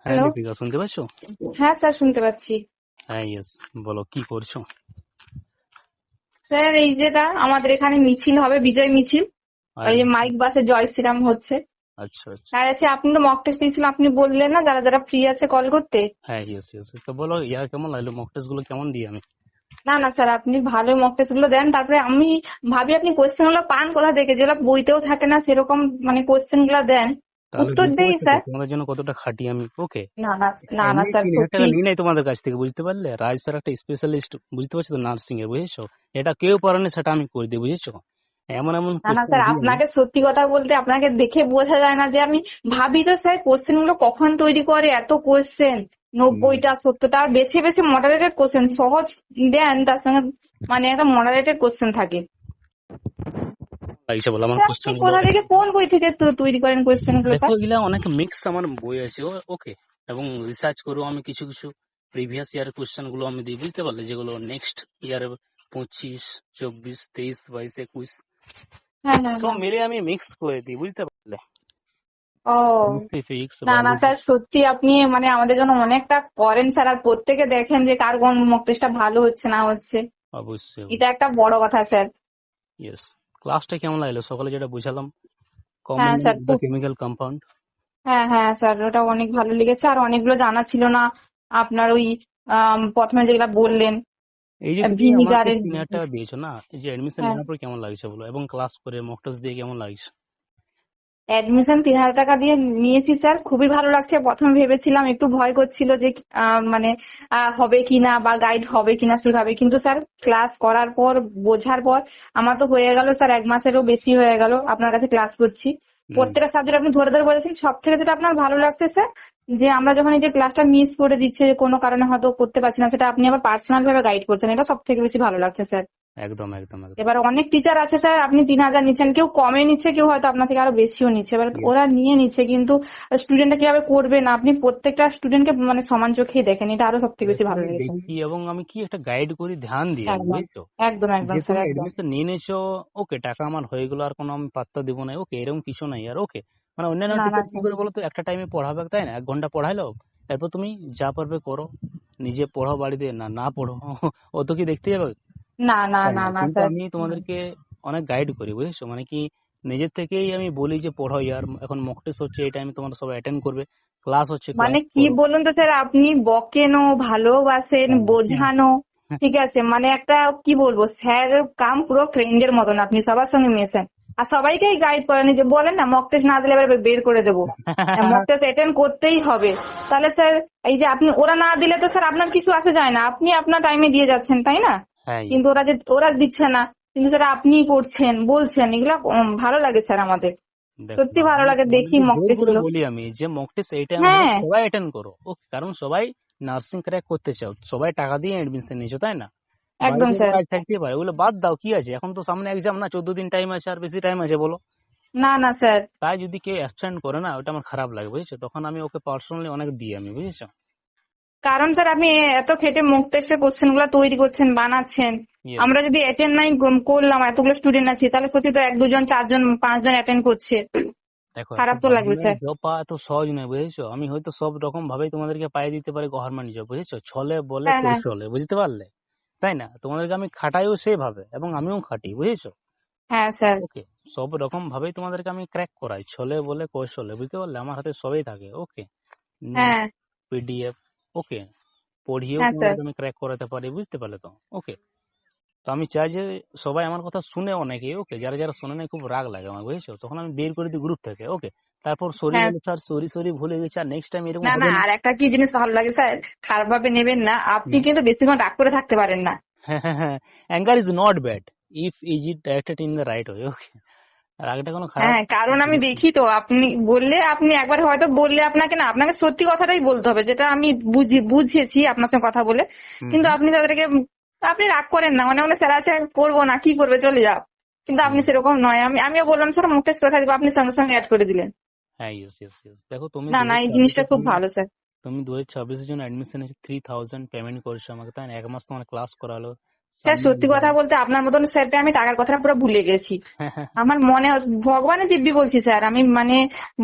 হ্যাঁ হ্যালো। দীপিকা, শুনতে পাচ্ছ? হ্যাঁ স্যার, শুনতে পাচ্ছি। হ্যাঁ, ইয়েস। বলো, কি করছো? স্যার, এই যেটা আমাদের এখানে মিছিল হবে, বিজয় মিছিল, ওই যে আচ্ছা মাইক বাসে জয় শ্রীরাম হচ্ছে। আচ্ছা আচ্ছা। আর আছে, আপনি তো মক টেস্ট নিয়েছিলেন, আপনি বললেন না যারা যারা ফ্রি আছে কল করতে। হ্যাঁ, ইয়েস ইয়েস। তো বলো, কেমন লাগলো? মক টেস্ট গুলো কেমন দিই আমি? না না স্যার, আপনি ভালো মক টেস্ট গুলো দেন। তারপরে আমি ভাবি আপনি কোশ্চেন গুলো পান কোথা থেকে, যেগুলো বইতেও থাকে না সেরকম, মানে কোশ্চেন গুলো দেন। তাহলে উত্তর বুঝতে দেই পারছো তো স্যার। তোমাদের জন্য কতটা খাটি আমি। ওকে, না না, না না এমনি স্যার, 3,000 টাকা সত্যি। নিই নাই তোমাদের কাছ থেকে, বুঝতে পারলে? রাজ স্যার একটা স্পেশালিস্ট, বুঝতে পারছো তো, নার্সিং এর, বুঝেছো? এটা কেউ পারে না, সেটা আমি করে দিই, বুঝেছো? এমন এমন না না কোশ্চেন স্যার, দিই আমি। আপনাকে সত্যি কথা বলতে আপনাকে দেখে বোঝা যায় না যে আমি ভাবি তো স্যার কোশ্চেন গুলো কখন তৈরি করে, এত কোশ্চেন, হুম, 90টা 70টা, আর বেছে বেছে মডারেটেড কোশ্চেন সহজ দেন, তার সঙ্গে মানে একটা মডারেটেড কোশ্চেন থাকে। লাগছে বলো আমার স্যার, আপনি কোশ্চেন গুলো। কোথা থেকে কোন বই থেকে তৈরি করেন কোশ্চেন গুলো দেখো, স্যার? এগুলা অনেক মিক্স আমার বই আছে। ওকে, এবং রিসার্চ করেও আমি কিছু কিছু প্রিভিয়াস ইয়ারের কোশ্চেন গুলো আমি দিই, বুঝতে পারলে? যেগুলো নেক্সট ইয়ারে 25, 24, 23, 22, 21 হ্যাঁ হ্যাঁ সব হ্যাঁ। মিলে আমি মিক্স করে দিই, বুঝতে পারলে? ও, ফিজিক্স, না না বায়োলজি। স্যার, সত্যি আপনি মানে আমাদের জন্য অনেকটা করেন স্যার, আর প্রত্যেকে দেখেন যে কার কোন মক টেস্টটা ভালো হচ্ছে না হচ্ছে। অবশ্যই এটা অবশ্যই। একটা বড় কথা স্যার। ইয়েস। ক্লাসটা কেমন লাগলো? সকালে যেটা বুঝালাম, কমন হ্যাঁ স্যার, দ্য কেমিক্যাল কম্পাউন্ড। হ্যাঁ হ্যাঁ স্যার, ওটা অনেক ভালো লেগেছে, আর অনেকগুলো জানা ছিল না। আপনার ওই প্রথমে যেগুলা বললেন, এই যে তুমি আমাকে ভিনিগারের। 3,000 টাকা দিয়েছো না, এই যে এডমিশন হ্যাঁ, নেওয়ার পর কেমন লাগছে বলো? এবং ক্লাস করে মক টেস্ট দিয়ে কেমন লাগছে? অ্যাডমিশন 3,000 টাকা দিয়ে নিয়েছি স্যার, খুবই ভালো লাগছে। প্রথমে ভেবেছিলাম, একটু ভয় করছিল যে মানে হবে কিনা বা গাইড হবে কিনা সেভাবে, কিন্তু স্যার ক্লাস করার পর, বোঝার পর, আমার তো হয়ে গেল স্যার 1 মাসেরও বেশি হয়ে গেল আপনার কাছে ক্লাস করছি। হুম। প্রত্যেকটা সাবজেক্ট আপনি ধরে ধরে বলেছেন। সব থেকে যেটা আপনার ভালো লাগছে স্যার, যে আমরা যখন এই যে ক্লাসটা মিস করে দিচ্ছে কোনো কারণে, হয়তো করতে পারছি না, সেটা আপনি আবার পার্সোনাল ভাবে গাইড করছেন, এটা সব থেকে বেশি ভালো লাগছে স্যার। একদম একদম একদম। এবার অনেক টিচার আছে স্যার, আপনি 3,000 নিচ্ছেন, কেউ কমে নিচ্ছে, কেউ হয়তো আপনার থেকে আরো বেশিও নিচ্ছে, এবার ওরা নিয়ে নিচ্ছে, কিন্তু স্টুডেন্টটা কিভাবে করবে না, আপনি প্রত্যেকটা স্টুডেন্টকে মানে সমান চোখেই দেখেন, এটা আরো সব থেকে বেশি ভালো আমি লেগেছে। দেখি এবং আমি কি একটা গাইড করি, ধ্যান দিই আমি, একদম বুঝছো? একদম একদম যে স্যার, তুমি একদম। এডমিশন নিয়ে নিয়েছো, ওকে, টাকা আমার হয়ে গেলো, আর কোনো আমি পাত্তা দিব না, ওকে, এরকম কিছু নাই আর। ওকে, মানে অন্যান্য না না টিচার কি স্যার, করে বলো তো, একটা টাইমে পড়াবে, তাই না? 1 ঘন্টা পড়াইলো, এরপর তুমি যা পারবে করো, নিজে পড়াও বাড়িতে, না না পড়ো ও তো কি দেখতে যাবে? না না তাই না না? না কিন্তু স্যার। আমি তোমাদেরকে অনেক গাইড করি, বুঝেছো? মানে কি, নিজের থেকেই আমি বলি যে পড়াও ইয়ার, এখন মক টেস্ট হচ্ছে, এই টাইমে তোমরা সবাই অ্যাটেন্ড করবে, ক্লাস হচ্ছে, মানে ক্লাস কি করো। বলুন তো স্যার, আপনি বকেনও, ভালোবাসেন, হ্যাঁ হ্যাঁ বোঝানো, হ্যাঁ, ঠিক আছে, মানে একটা কি বলবো, স্যার কাম পুরো ফ্রেন্ডের মতন, আপনি সবার সঙ্গে মেশেন, আর সবাইকেই গাইড করেন। এই যে বলেন না মক টেস্ট না দিলে এবার বের করে দেবো, মক টেস্ট অ্যাটেন্ড করতেই হবে। তাহলে স্যার, এই যে আপনি, ওরা না দিলে তো স্যার আপনার কিছু আসে যায় না, আপনি আপনার টাইমে দিয়ে যাচ্ছেন, তাই না? হ্যাঁ, কিন্তু ওরা দিচ্ছে না, কিন্তু স্যার আপনি করছেন, বলছেন, এগুলা ভালো লাগে স্যার আমাদের। দেখো, সত্যি ভালো আমি লাগে দেখি তোমাদেরকে মক জোর টেস্ট করে গুলো। বলি আমি যে মক টেস্ট এই টাইম হলে হ্যাঁ, সবাই অ্যাটেন্ড করো, ওকে, কারণ সবাই নার্সিং ক্র্যাক করতে চাও, সবাই টাকা দিয়ে এডমিশন নিয়েছো, তাই না? একদম বাড়িতে স্যার। কাজ থাকতেই পারে, ওগুলো বাদ দাও, কি আছে, এখন তো সামনে এক্সাম না, 14 দিন টাইম আছে, আর বেশি টাইম আছে বলো? না না স্যার, তাই যদি কেউ অ্যাবসেন্ট করে না, ওটা আমার খারাপ লাগে, বুঝেছো? তখন আমি ওকে পার্সোনালি অনেক দিই আমি, বুঝেছো? কারণ স্যার আপনি এত খেটে মুখ টেস্টের কোশ্চেন গুলো তৈরি করছেন, বানাচ্ছেন, ইয়েস। আমরা যদি অ্যাটেন্ড নাই করলাম, এতগুলো স্টুডেন্ট আছি, তাহলে সত্যি তো 1 2 জন 4 জন 5 জন অ্যাটেন্ড করছে, দেখো, একটা খারাপ তো লাগবে গভর্নমেন্ট স্যার। জব পাওয়া এত সহজ নয়, বুঝেছো? আমি হয়তো সব রকম ভাবেই তোমাদেরকে পাইয়ে দিতে পারি গভর্নমেন্ট জব, বুঝেছো? ছলে বলে হ্যাঁ হ্যাঁ কৌশলে, বুঝতে পারলে? তাই না? তোমাদেরকে আমি খাটাইও সেভাবে, এবং আমিও খাটি, বুঝেছো? হ্যাঁ স্যার। ওকে, সব রকম ভাবেই তোমাদেরকে আমি ক্র্যাক করাই, ছলে বলে কৌশলে, বুঝতে পারলে? আমার হাতে সবই থাকে, ওকে, নোট, হ্যাঁ পিডিএফ, ওকে, পড়িয়েও হ্যাঁ স্যার। তোমাদেরকে আমি ক্র্যাক করাতে পারি, বুঝতে পারলে তো? ওকে, তো আমি চাই যে সবাই আমার কথা শুনে, অনেকেই, ওকে, যারা যারা শুনে না, খুব রাগ লাগে আমার, বুঝেছো? তখন আমি বের করে দিই গ্রুপ থেকে, ওকে, তারপর সরি হ্যাঁ, বলে, স্যার সরি সরি, ভুলে গেছি, আর নেক্সট টাইম এরকম না না, হবে না। আর একটা কি জিনিস ভালো লাগে স্যার, খারাপ ভাবে নেবেন না, আপনি কিন্তু বেশিক্ষণ রাগ করে থাকতে পারেন না। হ্যাঁ হ্যাঁ হ্যাঁ, anger is not bad if is it directed in the right way, okay, রাগটা কোনো খারাপ হ্যাঁ, কারণ আমি জিনিস না। দেখি তো, আপনি বললে, আপনি একবার হয়তো বললে, আপনাকে না, আপনাকে সত্যি কথাটাই বলতে হবে, যেটা আমি বুঝেছি আপনার সঙ্গে কথা বলে, হুম কিন্তু হুম আপনি তাদেরকে, আপনি রাগ করেন না, অনেক অনেক স্যার আছে করবো না, কি করবে, চলে যাও, কিন্তু আপনি হুম। সেরকম নয়। আমিও বললাম স্যার মুখ টেস্ট কথা দিব, আপনি সঙ্গে সঙ্গে অ্যাড করে দিলেন। হ্যাঁ, ইয়েস ইয়েস ইয়েস। দেখো, তুমি না দু না, হাজার এই জিনিসটা ছাব্বিশের খুব জন্য ভালো স্যার। তুমি 2026-এর জন্য অ্যাডমিশন 3,000 পেমেন্ট করছো আমাকে, তাই না? 1 মাস তোমার ক্লাস করালো, স্যার সামনে সত্যি কথা exam। বলতে আপনার মতন স্যারকে আমি টাকার কথাটা পুরো ভুলে গেছি। আমার মনে ভগবানের দিব্যি বলছি স্যার, আমি মানে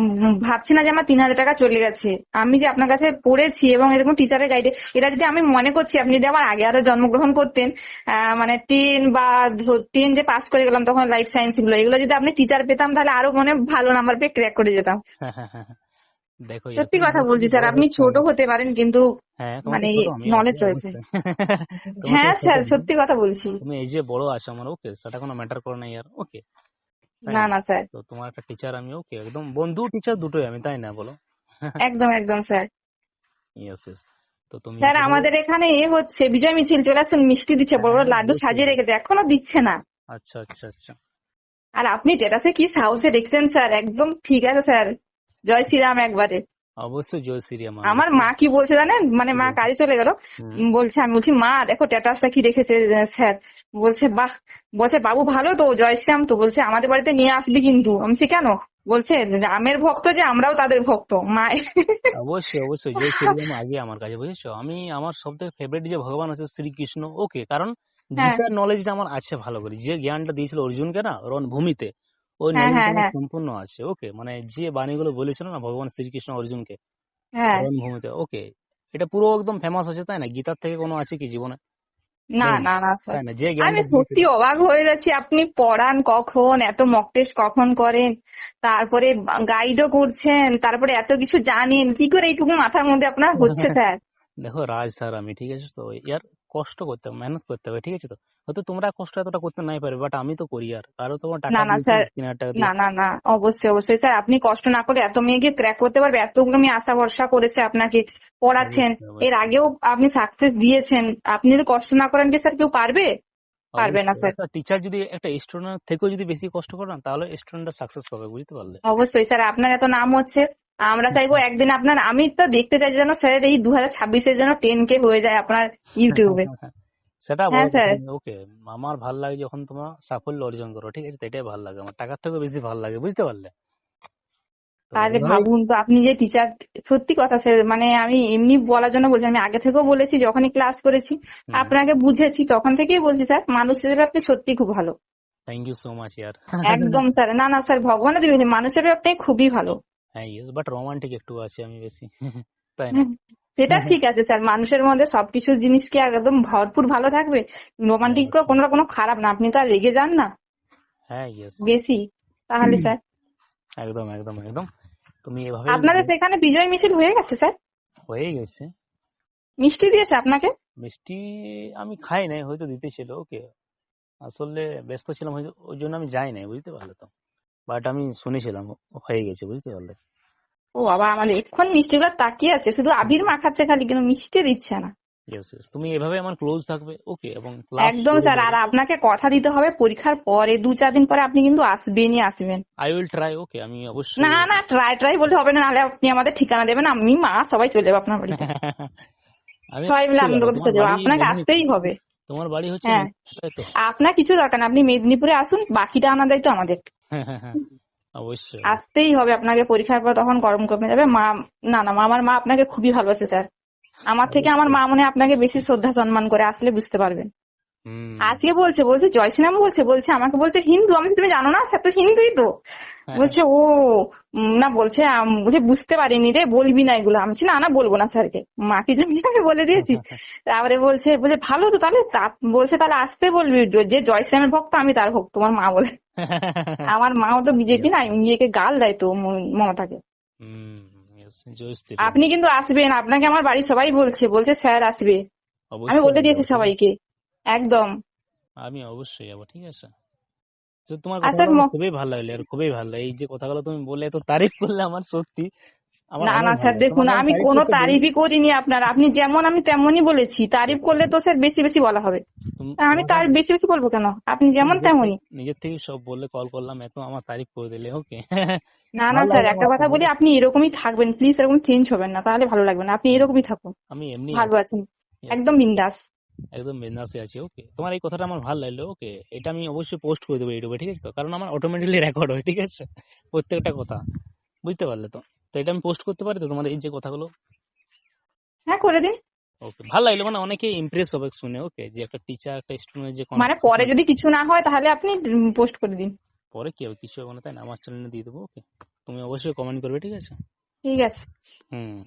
ভাবছি না যে আমার 3,000 টাকা চলে গেছে। আমি যে আপনার কাছে পড়েছি এবং এরকম টিচারের গাইডে, এটা যদি আমি মনে করছি আপনি যদি আমার আগে আরো জন্মগ্রহণ করতেন, মানে 10 বা 10 যে পাস করে গেলাম তখন লাইফ সায়েন্স গুলো, এগুলো যদি আপনি টিচার পেতাম তাহলে আরো মনে ভালো নাম্বার পেয়ে ক্র্যাক করে যেতাম। দেখো ইয়ার, সত্যি তুমি কথা যতই বলছি স্যার, বড় আপনি হচ্ছ ছোট আমি, হতে পারেন কিন্তু হ্যাঁ তোমার মানে থেকে ছোট আমি, নলেজ ওকে রয়েছে। অবশ্যই। তোমার হ্যাঁ থেকে ছোট স্যার আমি। সত্যি কথা বলছি। তুমি এই যে বড় আছো আমার, ওকে সেটা কোনো ম্যাটার করে না ইয়ার, ওকে তাই না না? না স্যার, তো তোমার একটা টিচার আমি, ওকে একদম বন্ধু টিচার দুটোই আমি, তাই না বলো? একদম একদম স্যার। Yes yes. তো তুমি স্যার এভাবে, আমাদের এখানে হচ্ছে বিজয় মিছিল, চলে আসুন, মিষ্টি দিচ্ছে, হ্যাঁ বড় বড় হ্যাঁ লাড্ডু অবশ্যই। সাজিয়ে রেখেছে, এখনো দিচ্ছে না। আচ্ছা আচ্ছা আচ্ছা। আর আপনি স্ট্যাটাসে কি সাহসে দেখছেন স্যার, একদম ঠিক আছে স্যার, জয় শ্রীরাম একবারে। অবশ্যই জয় শ্রীরাম, আমি আমার মা কি বলছে জানেন, মানে কি মা বলছো? কাজে চলে গেল, হুম। বলছে, আমি বলছি মা দেখো স্ট্যাটাসটা কি রেখেছে স্যার, বলছে বাহ, বলছে বাবু ভালো তো, জয় শ্রীরাম তো, বলছে আমাদের বাড়িতে নিয়ে আসবি কিন্তু। আমি বলছি কেন, বলছে রামের ভক্ত যে আমরাও তাদের ভক্ত মায়ের। অবশ্যই অবশ্যই জয় শ্রীরাম আগে আমার কাছে, বুঝেছো? আমি আমার সব থেকে ফেভারিট যে ভগবান আছে শ্রীকৃষ্ণ, ওকে, কারণ হ্যাঁ গীতার নলেজটা আমার আছে ভালো করে, যে জ্ঞানটা দিয়েছিল অর্জুনকে না রণভূমিতে, ওই হ্যাঁ নলেজটা হ্যাঁ আমার হ্যাঁ সম্পূর্ণ আছে, ওকে, মানে যে বাণীগুলো বলেছিল না ভগবান শ্রীকৃষ্ণ অর্জুনকে হ্যাঁ। রণভূমিতে, ওকে, এটা পুরো একদম ফেমাস আছে, তাই না? গীতার থেকে কোনো আছে কি জীবনে? না নেই, না না স্যার, তাই না? যে আমি জ্ঞানটা দিয়েছিল। সত্যি অবাক হয়ে যাচ্ছি, আপনি পড়ান কখন, এত মক টেস্ট কখন করেন, তারপরে গাইডও করছেন, তারপরে এত কিছু জানেন, কি করে এইটুকু মাথার মধ্যে আপনার হচ্ছে স্যার? দেখো রাজ স্যার আমি, ঠিক আছে তো, ইয়ার কষ্ট করতে হবে, মেহনত করতে হবে, ঠিক আছে তো। হয়তো তোমরা কষ্ট এতটা করতে নাই পারবে, বাট আমি তো করি, আর কারো তোমার টাকা না না দিয়েছি স্যার, 3,000 টাকা দিয়ে। না না না, অবশ্যই অবশ্যই স্যার, আপনি কষ্ট না করে এত মেয়েকে ক্র্যাক করতে পারবে, এতগুলো মেয়ে আশা ভরসা করেছে আপনাকে, পড়াচ্ছেন, অবশ্যই এর অবশ্যই আগেও আপনি সাকসেস দিয়েছেন, আপনি যদি কষ্ট না করেন কি স্যার কেউ পারবে? পারবে না অবশ্যই স্যার। একটা টিচার যদি একটা স্টুডেন্ট থেকেও যদি বেশি কষ্ট করে না, তাহলে স্টুডেন্টটা সাকসেস পাবে, বুঝতে পারলে? অবশ্যই স্যার, আপনার এত নাম হচ্ছে, আমরা চাইবো একদিন আপনার, আমি তো দেখতে চাই যেন স্যার এই 2026-এ যেন 10K হয়ে যায় আপনার ইউটিউবে। সেটা বড় হ্যাঁ কথা স্যার। নয়, ওকে। আমার ভাল লাগে যখন তোমরা সাফল্য অর্জন করো, ঠিক আছে তো, এটাই ভালো লাগে আমার, টাকার থেকেও বেশি ভালো লাগে, বুঝতে পারলে? তো তাহলে এভাবেই। ভাবুন তো, আপনি যে টিচার, সত্যি কথা স্যার, মানে আমি এমনি বলার জন্য বলছি, আমি আগে থেকেও বলেছি যখনই ক্লাস করেছি, হুম। আপনাকে বুঝেছি তখন থেকেই বলছি স্যার, মানুষ হিসেবে আপনি সত্যি খুব ভালো। থ্যাংক ইউ সো মাচ ইয়ার। একদম স্যার, না না স্যার, ভগবানের দিবেন, মানুষ হিসেবে আপনি খুবই ভালো। হ্যাঁ ইয়েস, বাট রোমান্টিক একটু আছে আমি বেশি। তাই না? হ্যাঁ, সেটা ঠিক আছে স্যার, মানুষের মধ্যে সবকিছু জিনিস কি একদম ভরপুর ভালো থাকবে? রোমান্টিক অবশ্যই। কোনো খারাপ না, আপনি তো আর রেগে যান না হ্যাঁ ইয়েস। বেশি, তাহলে স্যার। একদম একদম একদম। তুমি এভাবেই আপনাদের সেখানে বিজয় মিছিল হয়ে গেছে স্যার? হয়ে গেছে। মিষ্টি দিয়েছে আপনাকে? মিষ্টি আমি খাই নাই, হয়তো দিতেছিল, ওকে, আসলে ব্যস্ত ছিলাম হয়তো, ওই জন্য আমি যাই নাই, বুঝতে পারলে তো। বাট আমি শুনেছিলাম হয়ে গেছে, বুঝতে পারলে? ও বাবা, আমাদের এক্ষুন মিষ্টিগুলো তাকিয়ে আছে, শুধু আবির মাখাচ্ছে খালি, কিন্তু মিষ্টি দিচ্ছে না। ইয়েস ইয়েস, তুমি এভাবে আমার ক্লোজ থাকবে, ওকে, এবং ক্লাস একদম করে স্যার, যাবে। আর আপনাকে কথা দিতে হবে পরীক্ষার পরে 2-4 দিন পরে আপনি কিন্তু আসবেনই আসবেন। আই উইল ট্রাই, ওকে, আমি না অবশ্যই। না, ট্রাই ট্রাই বলে হবে না, নাহলে আপনি আমাদের ঠিকানা দেবেন, আমি মা সবাই চলে যাবো আপনার বাড়িতে, আমি সবাই মিলে অবশ্যই আনন্দ যাবো, করতে তোমার চলে যাবো, বাড়ি আপনাকে মেদিনীপুর, আসতেই হবে। তোমার বাড়ি হচ্ছে হ্যাঁ, মেদিনীপুর, তাই তো? আপনার কিছু দরকার না, আপনি মেদিনীপুরে আসুন, বাকিটা আনার দায়িত্ব আমাদের। অবশ্যই। আসতেই হবে আপনাকে, পরীক্ষার পর তখন গরম কমে যাবে মা। না না মা, আমার মা আপনাকে খুবই ভালোবাসে স্যার, আমার থেকে আমার অবশ্যই। মা মনে হয় আপনাকে বেশি শ্রদ্ধা সম্মান করে, আসলে বুঝতে পারবেন। হুম। আজকে বলছে, বলছে জয় শ্রীরাম, বলছে, বলছে আমাকে, বলছে হিন্দু, আমি বলছি, তুমি জানো না স্যার তো হিন্দুই তো। বলছে ও, না বলছে বলছে বুঝতে পারিনি রে, বলবি না এগুলো। আমি বলছি না না, বলবো না স্যারকে, মাকে জানি আমি বলে দিয়েছি। তারপরে বলছে, বলছে ভালো তো তাহলে, বলছে তাহলে আসতে বলবি, যে জয় শ্রীরামের ভক্ত আমি তার ভক্ত, তোমার মা বলে। আমার মাও তো বিজেপি না, ইন্ডিয়াকে গাল দেয় তো মমতাকে। হুম, yes, জয় শ্রীরাম। আপনি কিন্তু আসবেন, আপনাকে আমার বাড়ির সবাই বলছে, বলছে স্যার আসবে, আমি অবশ্যই বলে আমি দিয়েছি যাবো, ঠিক আছে। সবাইকে। একদম। আমি অবশ্যই যাবো, ঠিক আছে। তো তোমার আর কথাগুলো স্যার আমার খুবই ভালো লাগলো, আর খুবই ভালো লাগে, এই যে কথাগুলো তুমি বললে, এত তারিফ করলে আমার, সত্যি আমার না অনেক না ভালো স্যার, লাগে, দেখুন তোমাকে আমি আমি তারিফ কোনো করতে বলি। তারিফই করিনি আপনার, আপনি যেমন আমি তেমনই বলেছি, তারিফ করলে তো স্যার বেশি বেশি বলা হবে, তা আমি তোমাকে তার আমি বেশি বেশি বলবো কেন, আপনি যেমন নিজের থেকে তেমনই। নিজের থেকে সব বললে, কল করলাম, এত আমার তারিফ করে দিলে, ওকে। না না ভালো স্যার, লাগলো একটা আমার কথা শুনে। বলি, আপনি এরকমই থাকবেন প্লিজ, এরকম চেঞ্জ হবেন না, তাহলে ভালো লাগবে না, আপনি এরকমই থাকুন, আমি এমনি ভালো আছি। আছেন, Yes, একদম বিন্দাস। একদম বিন্দাসে আছি, ওকে। তোমার এই কথাটা আমার ভালো লাগলো, ওকে, এটা আমি অবশ্যই পোস্ট করে দেবো ইউটিউবে, ঠিক আছে তো, কারণ আমার অটোমেটিকলি রেকর্ড হয়, ঠিক আছে, প্রত্যেকটা কথা, বুঝতে পারলে তো। তো এটা আমি পোস্ট করতে পারি তো, তোমার এই যে কথাগুলো? হ্যাঁ করে দিন। ওকে, ভালো লাগলো, মানে অনেকে ইমপ্রেস হবে শুনে, ওকে, যে একটা টিচার একটা স্টুডেন্ট যে মানে পরে যদি কিছু না হয় তাহলে আপনি পোস্ট করে দিন। পরে কি হবে, কিছু হবে না, তাই না, আমার চ্যানেলে দিয়ে দেবো, ওকে, তুমি অবশ্যই কমেন্ট করবে, ঠিক আছে। ঠিক আছে। হুম।